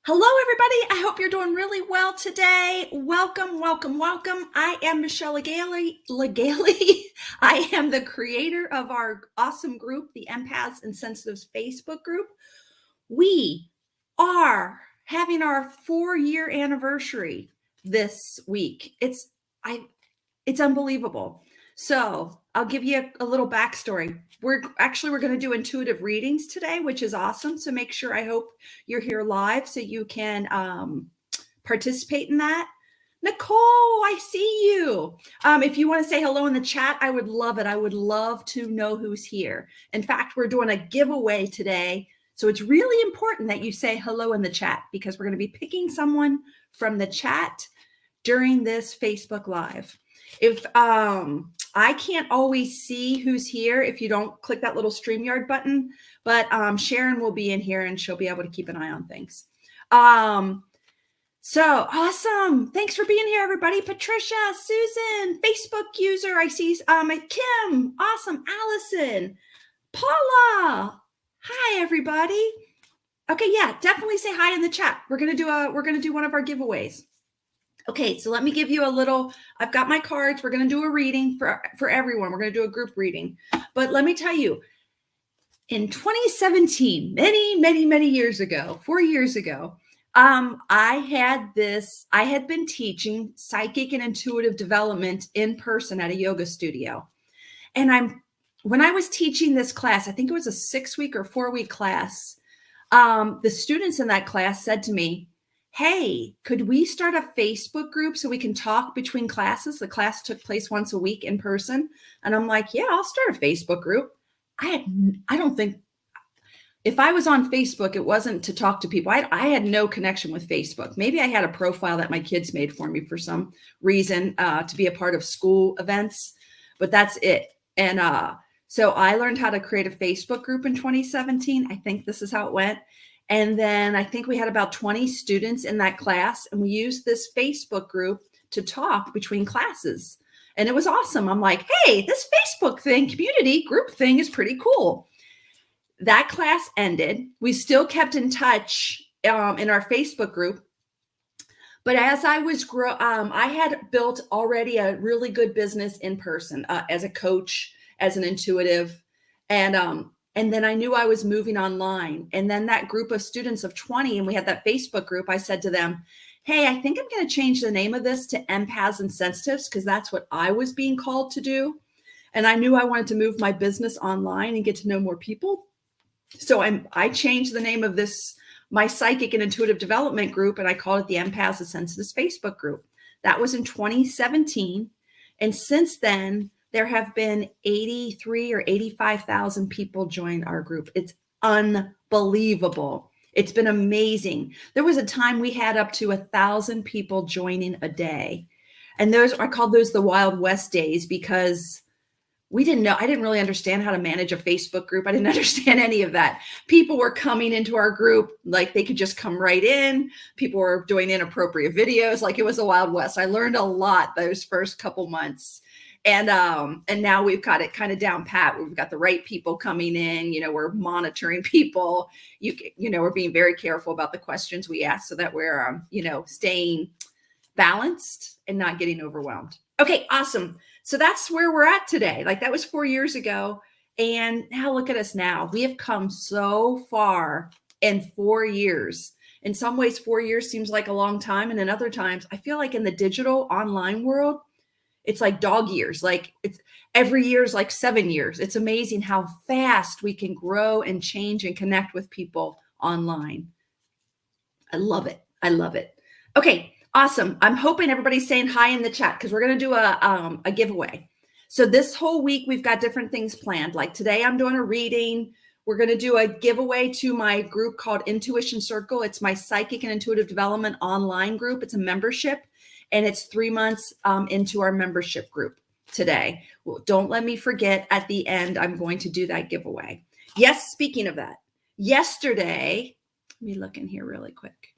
Hello, everybody. I hope you're doing really well today. Welcome, welcome, welcome. I am Michelle Legale. I am the creator of our awesome group, the Empaths and Sensitives Facebook group. We are having our 4-year anniversary this week. It's unbelievable. So I'll give you a little backstory. We're going to do intuitive readings today, which is awesome. So make sure, I hope you're here live so you can participate in that. Nicole, I see you. If you want to say hello in the chat, I would love it. I would love to know who's here. In fact, we're doing a giveaway today. So it's really important that you say hello in the chat because we're going to be picking someone from the chat during this Facebook Live. If I can't always see who's here if you don't click that little StreamYard button, but Sharon will be in here and she'll be able to keep an eye on things. So awesome. Thanks for being here, everybody. Patricia, Susan, Facebook user. I see Kim. Awesome. Allison, Paula. Hi, everybody. Okay, yeah, definitely say hi in the chat. We're gonna do one of our giveaways. Okay, so let me give you a little, I've got my cards. We're going to do a reading for everyone. We're going to do a group reading. But let me tell you, in 2017, many years ago, 4 years ago, I had been teaching psychic and intuitive development in person at a yoga studio. And when I was teaching this class, I think it was a 6-week or 4-week class, the students in that class said to me, hey, could we start a Facebook group so we can talk between classes? The class took place once a week in person. And I'm like, yeah, I'll start a Facebook group. I don't think, if I was on Facebook, it wasn't to talk to people. I had no connection with Facebook. Maybe I had a profile that my kids made for me for some reason to be a part of school events, but that's it. And so I learned how to create a Facebook group in 2017. I think this is how it went. And then I think we had about 20 students in that class, and we used this Facebook group to talk between classes. And it was awesome. I'm like, hey, this Facebook thing, community group thing is pretty cool. That class ended. We still kept in touch in our Facebook group. But as I was I had built already a really good business in person as a coach, as an intuitive, and then I knew I was moving online. And then that group of students of 20, and we had that Facebook group, I said to them, hey, I think I'm going to change the name of this to Empaths and Sensitives because that's what I was being called to do. And I knew I wanted to move my business online and get to know more people. So I changed the name of my psychic and intuitive development group, and I called it the Empaths and Sensitives Facebook group. That was in 2017. And since then, there have been 83 or 85,000 people join our group. It's unbelievable. It's been amazing. There was a time we had up to 1,000 people joining a day. And I called those the Wild West days because I didn't really understand how to manage a Facebook group. I didn't understand any of that. People were coming into our group like they could just come right in. People were doing inappropriate videos like it was a Wild West. I learned a lot those first couple months. And now we've got it kind of down pat. We've got the right people coming in. We're monitoring people. We're being very careful about the questions we ask so that we're, staying balanced and not getting overwhelmed. Okay, awesome. So that's where we're at today. Like that was 4 years ago. And now look at us now. We have come so far in 4 years. In some ways, 4 years seems like a long time. And in other times, I feel like in the digital online world, it's like dog years. Like it's every year is like 7 years. It's amazing how fast we can grow and change and connect with people online. I love it. I love it. Okay, awesome. I'm hoping everybody's saying hi in the chat because we're going to do a giveaway. So this whole week, we've got different things planned. Like today, I'm doing a reading. We're going to do a giveaway to my group called Intuition Circle. It's my psychic and intuitive development online group. It's a membership. And it's 3 months into our membership group today. Well, don't let me forget at the end, I'm going to do that giveaway. Yes, speaking of that, yesterday, let me look in here really quick.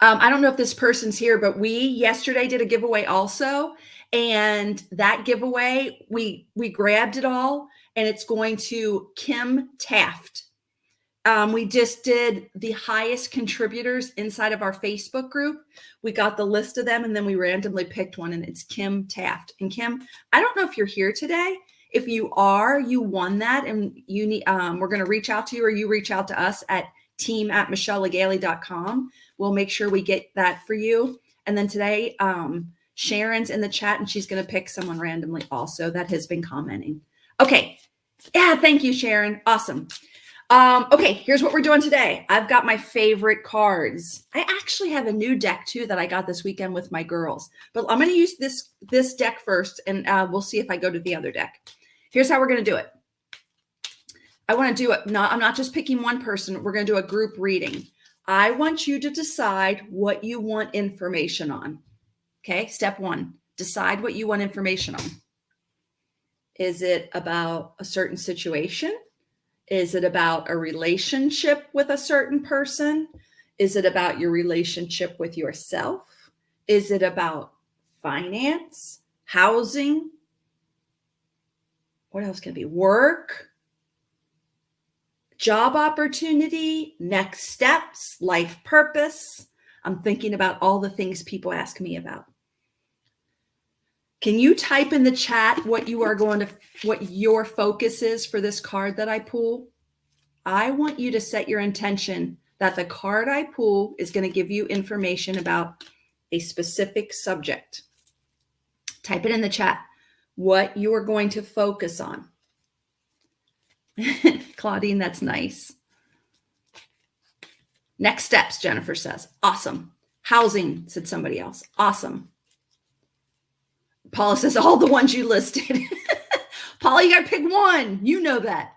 I don't know if this person's here, but we yesterday did a giveaway also. And that giveaway, we grabbed it all, and it's going to Kim Taft. We just did the highest contributors inside of our Facebook group. We got the list of them and then we randomly picked one, and it's Kim Taft. And Kim, I don't know if you're here today. If you are, you won that, and you need. We're going to reach out to you, or you reach out to us at team@michellelegale.com. We'll make sure we get that for you. And then today, Sharon's in the chat, and she's going to pick someone randomly also that has been commenting. Okay. Yeah, thank you, Sharon. Awesome. Okay, here's what we're doing today. I've got my favorite cards. I actually have a new deck too that I got this weekend with my girls, but I'm going to use this deck first, and we'll see if I go to the other deck. Here's how we're going to do it. I want to do it. I'm not just picking one person. We're going to do a group reading. I want you to decide what you want information on. Okay, step one, decide what you want information on. Is it about a certain situation? Is it about a relationship with a certain person? Is it about your relationship with yourself? Is it about finance, housing? What else can it be? Work, job opportunity, next steps, life purpose. I'm thinking about all the things people ask me about. Can you type in the chat what your focus is for this card that I pull? I want you to set your intention that the card I pull is going to give you information about a specific subject. Type it in the chat what you are going to focus on. Claudine, that's nice. Next steps, Jennifer says. Awesome. Housing, said somebody else. Awesome. Paula says all the ones you listed. Paula, you got to pick one. You know that.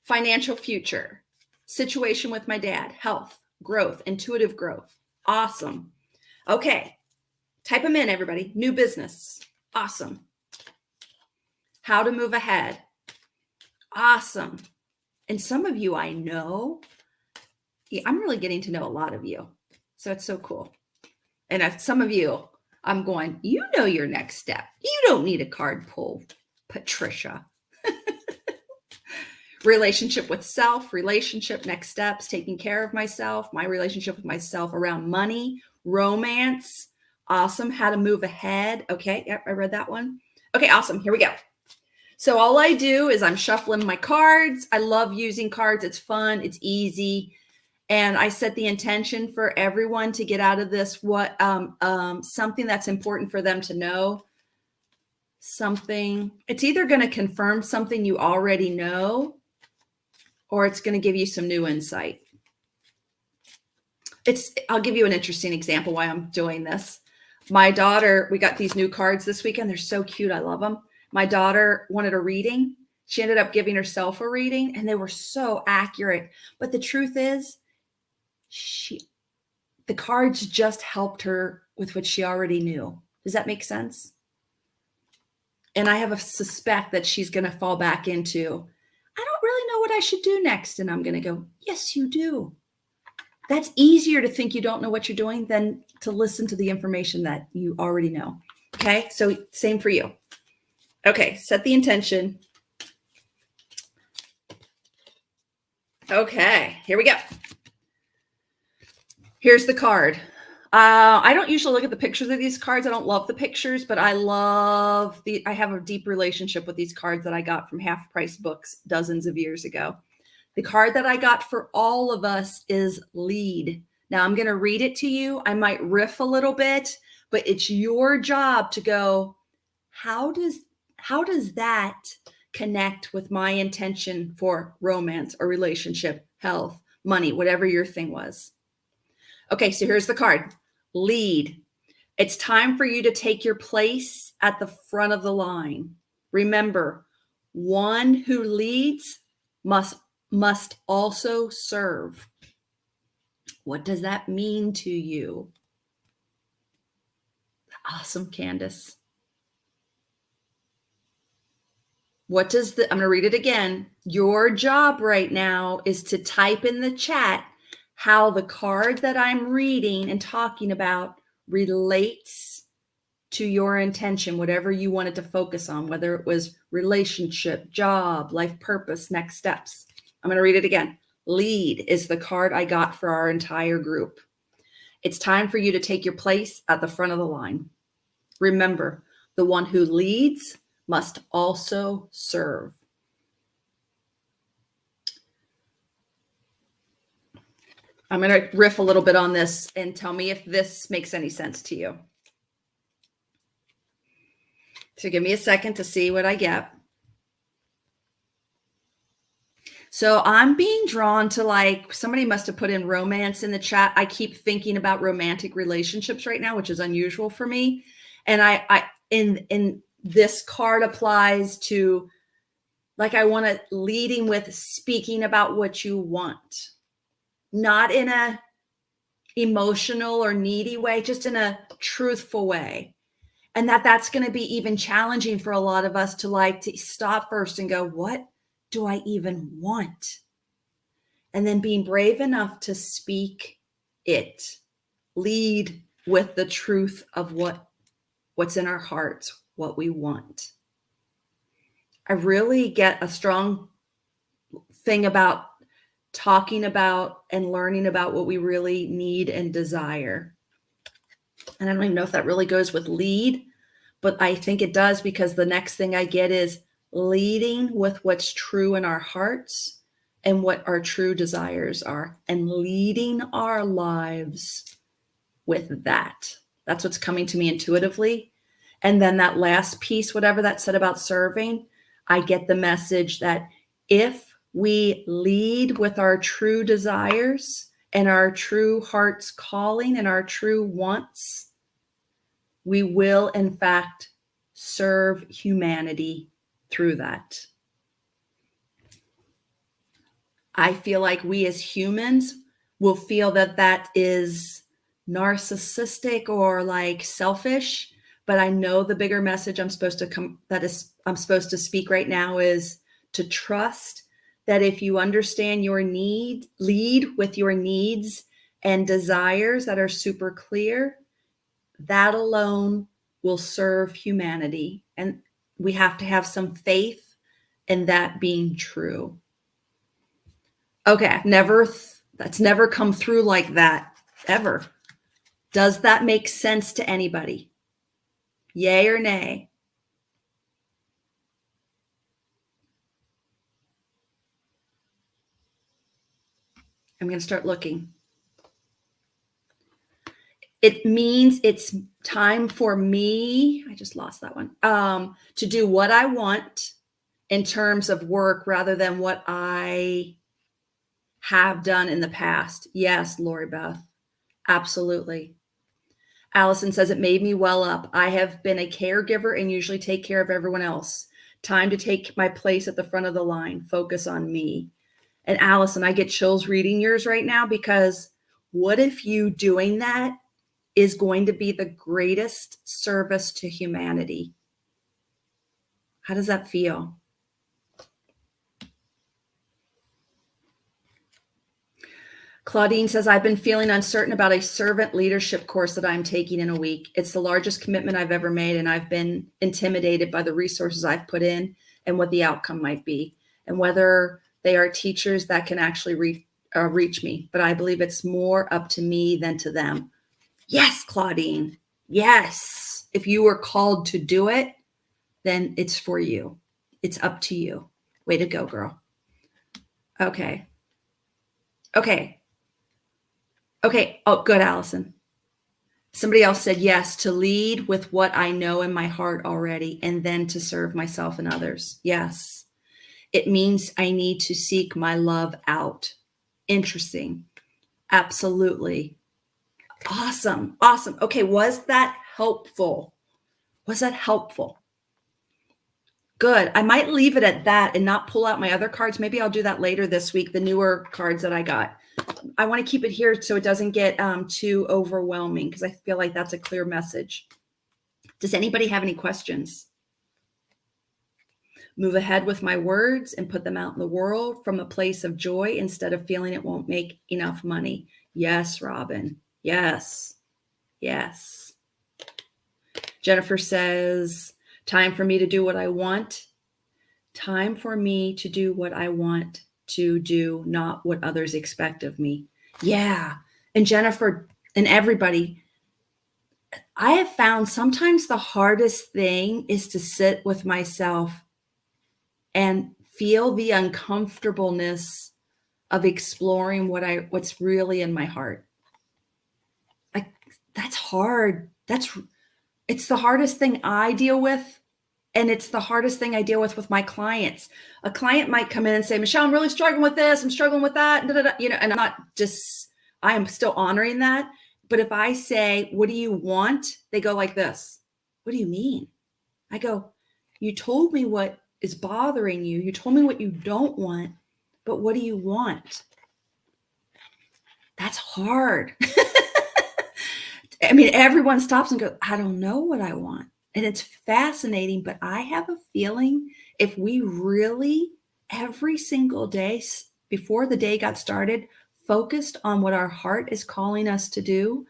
Financial future, situation with my dad, health, growth, intuitive growth. Awesome. Okay. Type them in, everybody. New business. Awesome. How to move ahead. Awesome. And some of you I know. I'm really getting to know a lot of you. So it's so cool. And some of you, I'm going, you know your next step. You don't need a card pull, Patricia. Relationship with self, relationship, next steps, taking care of myself, my relationship with myself around money, romance. Awesome. How to move ahead. Okay. Yep, I read that one. Okay. Awesome. Here we go. So all I do is I'm shuffling my cards. I love using cards. It's fun. It's easy. And I set the intention for everyone to get out of this something that's important for them to know. Something. It's either going to confirm something you already know, or it's going to give you some new insight. I'll give you an interesting example why I'm doing this. My daughter, we got these new cards this weekend. They're so cute. I love them. My daughter wanted a reading. She ended up giving herself a reading, and they were so accurate. But the truth is, the cards just helped her with what she already knew. Does that make sense? And I have a suspect that she's going to fall back into, I don't really know what I should do next. And I'm going to go, yes, you do. That's easier to think you don't know what you're doing than to listen to the information that you already know. Okay. So same for you. Okay. Set the intention. Okay. Here we go. Here's the card. I don't usually look at the pictures of these cards. I don't love the pictures, but I have a deep relationship with these cards that I got from Half Price Books dozens of years ago. The card that I got for all of us is lead. Now I'm going to read it to you. I might riff a little bit, but it's your job to go, how does that connect with my intention for romance or relationship, health, money, whatever your thing was? Okay, so here's the card. Lead. It's time for you to take your place at the front of the line. Remember, one who leads must also serve. What does that mean to you? Awesome, Candace. I'm going to read it again. Your job right now is to type in the chat how the card that I'm reading and talking about relates to your intention, whatever you wanted to focus on, whether it was relationship, job, life purpose, next steps. I'm going to read it again. Lead is the card I got for our entire group. It's time for you to take your place at the front of the line. Remember, the one who leads must also serve. I'm going to riff a little bit on this and tell me if this makes any sense to you. So give me a second to see what I get. So I'm being drawn to, like, somebody must have put in romance in the chat. I keep thinking about romantic relationships right now, which is unusual for me. And I in this card applies to, like, I want to leading with speaking about what you want, not in a emotional or needy way, just in a truthful way. And that's going to be even challenging for a lot of us to, like, to stop first and go, what do I even want? And then being brave enough to speak it, lead with the truth of what's in our hearts, what we want. I really get a strong thing about talking about and learning about what we really need and desire. And I don't even know if that really goes with lead, but I think it does, because the next thing I get is leading with what's true in our hearts and what our true desires are, and leading our lives with that. That's what's coming to me intuitively. And then that last piece, whatever that said about serving, I get the message that if we lead with our true desires and our true heart's calling and our true wants, we will, in fact, serve humanity through that. I feel like we as humans will feel that that is narcissistic or like selfish, but I know the bigger message I'm supposed to speak right now is to trust that if you understand your need, lead with your needs and desires that are super clear, that alone will serve humanity. And we have to have some faith in that being true. Okay, that's never come through like that, ever. Does that make sense to anybody? Yay or nay? I'm going to start looking. It means it's time for me, I just lost that one, to do what I want in terms of work rather than what I have done in the past. Yes, Lori Beth, absolutely. Allison says, it made me well up. I have been a caregiver and usually take care of everyone else. Time to take my place at the front of the line. Focus on me. And Allison, I get chills reading yours right now, because what if you doing that is going to be the greatest service to humanity? How does that feel? Claudine says, I've been feeling uncertain about a servant leadership course that I'm taking in a week. It's the largest commitment I've ever made, and I've been intimidated by the resources I've put in and what the outcome might be, and whether they are teachers that can actually reach me. But I believe it's more up to me than to them. Yes, Claudine. Yes. If you were called to do it, then it's for you. It's up to you. Way to go, girl. Okay. Oh, good, Allison. Somebody else said yes, to lead with what I know in my heart already, and then to serve myself and others. Yes. It means I need to seek my love out. Interesting. Absolutely. Awesome. Okay, was that helpful? Good. I might leave it at that and not pull out my other cards. Maybe I'll do that later this week, the newer cards that I got. I want to keep it here so it doesn't get too overwhelming, because I feel like that's a clear message. Does anybody have any questions? Move ahead with my words and put them out in the world from a place of joy instead of feeling it won't make enough money. Yes, Robin. Yes. Jennifer says, time for me to do what I want. Time for me to do what I want to do, not what others expect of me. Yeah. And Jennifer and everybody, I have found sometimes the hardest thing is to sit with myself and feel the uncomfortableness of exploring what's really in my heart. Like, that's hard. It's the hardest thing I deal with. And it's the hardest thing I deal with my clients. A client might come in and say, Michelle, I'm really struggling with this. I'm struggling with that. And I am still honoring that. But if I say, what do you want? They go like this. What do you mean? I go, you told me what is bothering you. You told me what you don't want, but what do you want? That's hard. I mean, everyone stops and goes, I don't know what I want. And it's fascinating, but I have a feeling if we really, every single day before the day got started, focused on what our heart is calling us to do,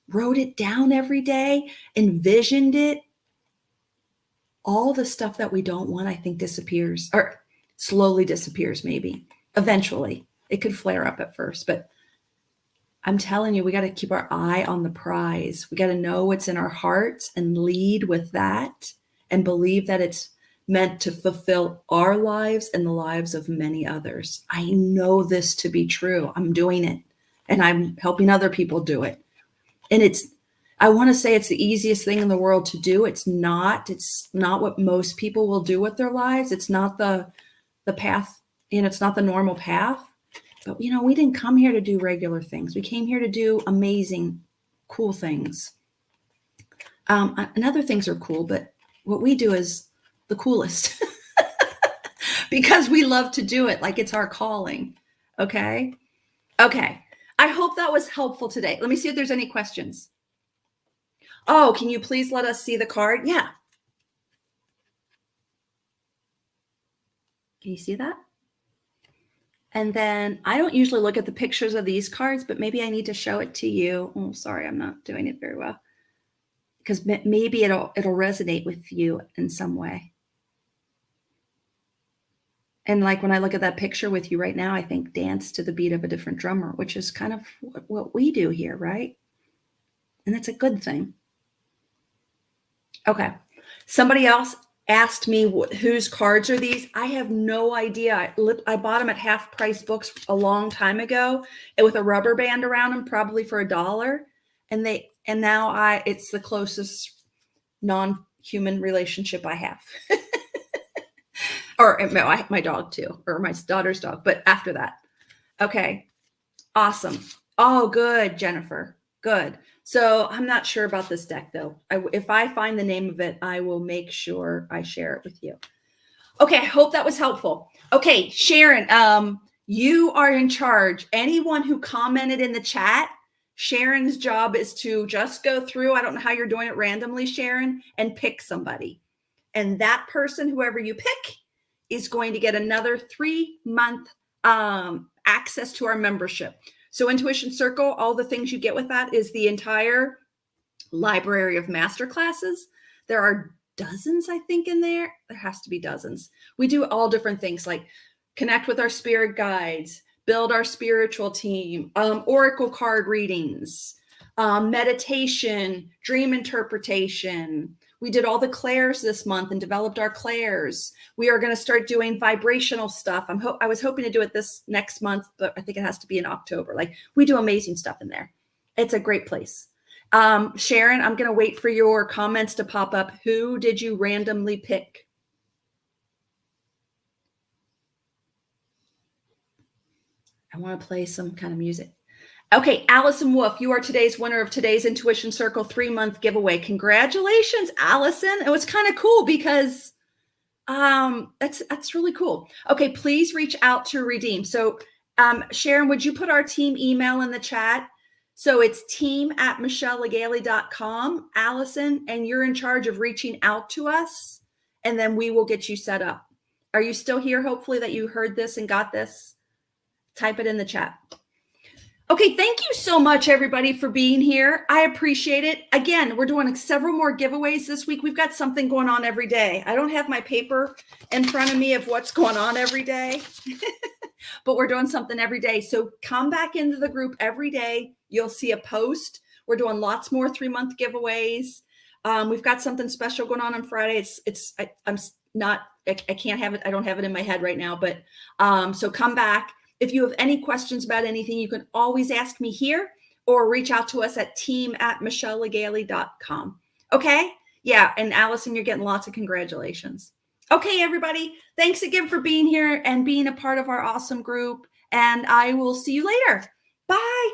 wrote it down every day, envisioned it, all the stuff that we don't want, I think disappears, or slowly disappears maybe. Eventually. It could flare up at first, but I'm telling you, we got to keep our eye on the prize. We got to know what's in our hearts and lead with that and believe that it's meant to fulfill our lives and the lives of many others. I know this to be true. I'm doing it and I'm helping other people do it. And I want to say it's the easiest thing in the world to do. It's not what most people will do with their lives. It's not the path, it's not the normal path. But, we didn't come here to do regular things. We came here to do amazing, cool things. And other things are cool, but what we do is the coolest because we love to do it like it's our calling. Okay. I hope that was helpful today. Let me see if there's any questions. Oh, can you please let us see the card? Yeah. Can you see that? And then I don't usually look at the pictures of these cards, but maybe I need to show it to you. Oh, sorry, I'm not doing it very well. Because maybe it'll resonate with you in some way. And like when I look at that picture with you right now, I think dance to the beat of a different drummer, which is kind of what we do here, right? And that's a good thing. Okay. Somebody else asked me whose cards are these. I have no idea. I bought them at Half Price Books a long time ago with a rubber band around them, probably for $1. And now it's the closest non-human relationship I have. Or my dog too, or my daughter's dog. But after that, okay, awesome. Oh, good, Jennifer. Good. So I'm not sure about this deck though. If I find the name of it, I will make sure I share it with you. Okay, I hope that was helpful. Okay, Sharon, you are in charge. Anyone who commented in the chat, Sharon's job is to just go through, I don't know how you're doing it randomly, Sharon, and pick somebody. And that person, whoever you pick, is going to get another 3-month access to our membership. So Intuition Circle, all the things you get with that is the entire library of masterclasses. There are dozens, I think, in there. There has to be dozens. We do all different things like connect with our spirit guides, build our spiritual team, oracle card readings, meditation, dream interpretation. We did all the clairs this month and developed our clairs. We are going to start doing vibrational stuff. I was hoping to do it this next month, but I think it has to be in October. Like, we do amazing stuff in there. It's a great place. Sharon, I'm going to wait for your comments to pop up. Who did you randomly pick? I want to play some kind of music. Okay, Allison Wolf, you are today's winner of today's Intuition Circle 3-month giveaway. Congratulations, Allison. It was kind of cool because that's really cool. Okay, please reach out to redeem. So Sharon, would you put our team email in the chat? So it's team@michellelegale.com, Allison, and you're in charge of reaching out to us, and then we will get you set up. Are you still here? Hopefully that you heard this and got this. Type it in the chat. Okay, thank you so much, everybody, for being here. I appreciate it. Again, we're doing several more giveaways this week. We've got something going on every day. I don't have my paper in front of me of what's going on every day. but we're doing something every day. So come back into the group every day. You'll see a post. We're doing lots more 3-month giveaways. We've got something special going on Friday. I can't have it. I don't have it in my head right now, but so come back. If you have any questions about anything, you can always ask me here or reach out to us at team@michellelegale.com. Okay. Yeah. And Allison, you're getting lots of congratulations. Okay, everybody. Thanks again for being here and being a part of our awesome group. And I will see you later. Bye.